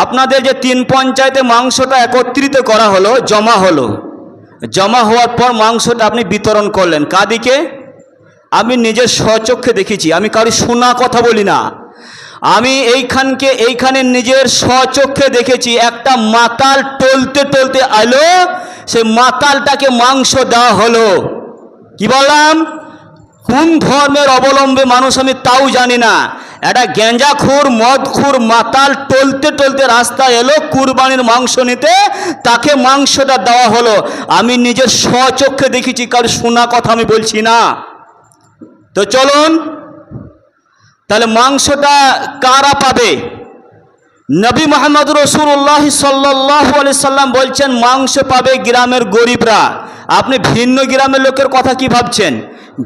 আপনাদের যে 3 পঞ্চায়েতে মাংসটা একত্রিত করা হলো, জমা হওয়ার পর মাংসটা আপনি বিতরণ করলেন কাদিকে? আমি নিজের স্বচক্ষে দেখেছি, আমি কারো শোনা কথা বলি না। আমি এইখানে নিজের স্বচক্ষে দেখেছি। একটা মাতাল টলতে টলতে এলো, সেই মাতালটাকে মাংস দেওয়া হলো। কি বললাম? কোন ধর্মের অবলম্বী মানুষ আমি তাও জানি না, একটা গেঞ্জাখোর মদখোর মাতাল টলতে টলতে রাস্তায় এলো কুরবানির মাংস নিতে, তাকে মাংসটা দেওয়া হলো। আমি নিজের স্বচক্ষে দেখেছি, কারো শোনা কথা আমি বলছি না। তো চলুন, তাহলে মাংসটা কারা পাবে? নবী মুহাম্মদ রাসূলুল্লাহ সাল্লাল্লাহু আলাইহি সাল্লাম বলছেন মাংস পাবে গ্রামের গরিবরা। আপনি ভিন্ন গ্রামের লোকের কথা কি ভাবছেন?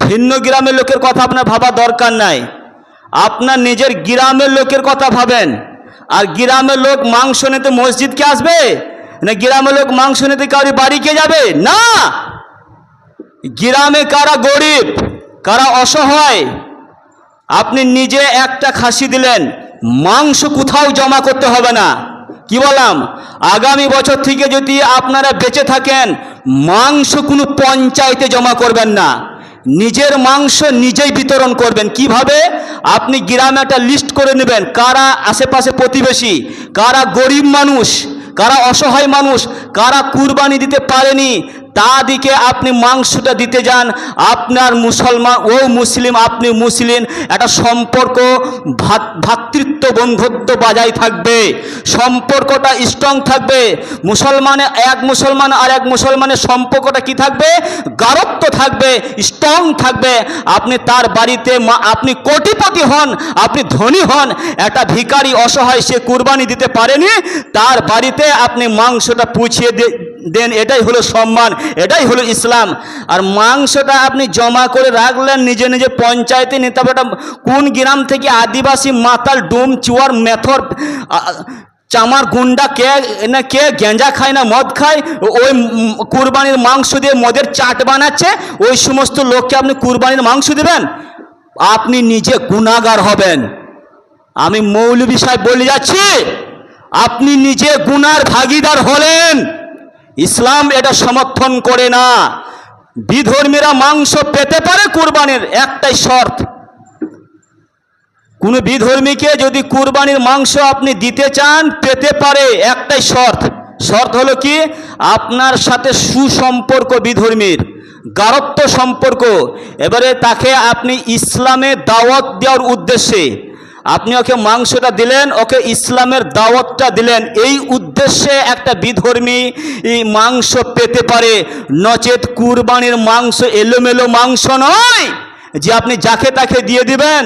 ভিন্ন গ্রামের লোকের কথা আপনার ভাবা দরকার নাই। আপনার নিজের গ্রামের লোকের কথা ভাবেন। আর গ্রামের লোক মাংস নিতে মসজিদকে আসবে না? গ্রামের লোক মাংস নিতে কারো বাড়িকে যাবে না? গ্রামে কারা গরিব, কারা অসহায়, আপনি নিজে একটা খাসি দিলেন, মাংস কোথাও জমা করতে হবে না। কি বললাম? আগামী বছর থেকে যদি আপনারা বেঁচে থাকেন, মাংস কোনো পঞ্চায়েতে জমা করবেন না, নিজের মাংস নিজেই বিতরণ করবেন। কিভাবে? আপনি গ্রামে একটা লিস্ট করে নেবেন, কারা আশেপাশে প্রতিবেশী, কারা গরিব মানুষ, কারা অসহায় মানুষ, কারা কুরবানি দিতে পারেনি, তাদিকে আপনি মাংসটা দিতে যান। আপনার মুসলমান, ও মুসলিম, আপনি মুসলিম, একটা সম্পর্ক ভ্রাতৃত্ব বন্ধুত্ব বজায় থাকবে, সম্পর্কটা স্ট্রং থাকবে। এক মুসলমান আর এক মুসলমানের সম্পর্কটা কি থাকবে? গাঢ়ত্ব থাকবে, স্ট্রং থাকবে। আপনি তার বাড়িতে, আপনি কোটিপতি হন, আপনি ধনী হন, একটা ভিখারি অসহায় সে কুরবানি দিতে পারেনি, তার বাড়িতে আপনি মাংসটা পৌঁছিয়ে দেন। এটাই হলো সম্মান, এটাই হলো ইসলাম। আর মাংসটা আপনি জমা করে রাখলেন নিজে নিজে পঞ্চায়েতে নিতে হবে। কোন গ্রাম থেকে আদিবাসী মাতাল ডোম চুয়ার মেথর চামার গুন্ডা কে গেঞ্জা খায় না মদ খায়, ওই কুরবানির মাংস দিয়ে মদের চাট বানাচ্ছে, ওই সমস্ত লোককে আপনি কুরবানির মাংস দেবেন? আপনি নিজে গুনাহগার হবেন। আমি মৌলভী সাহেব বলে যাচ্ছি, আপনি নিজে গুনার ভাগীদার হলেন। ইসলাম এটা সমর্থন করে না। বিধর্মীরা মাংস পেতে পারে কুরবানির, একটাই শর্ত। কোন বিধর্মীকে যদি কুরবানির মাংস আপনি দিতে চান, পেতে পারে, একটাই শর্ত হলো কি? আপনার সাথে সুসম্পর্ক, বিধর্মীর গাঢ়ত্ব সম্পর্ক। এবারে তাকে আপনি ইসলামে দাওয়াত দেওয়ার উদ্দেশ্যে আপনি ওকে মাংসটা দিলেন, ওকে ইসলামের দাওয়াতটা দিলেন, এই উদ্দেশ্যে একটা বিধর্মী মাংস পেতে পারে। নচেত কুরবানির মাংস এলোমেলো মাংস নয় যে আপনি যাকে তাকে দিয়ে দিবেন।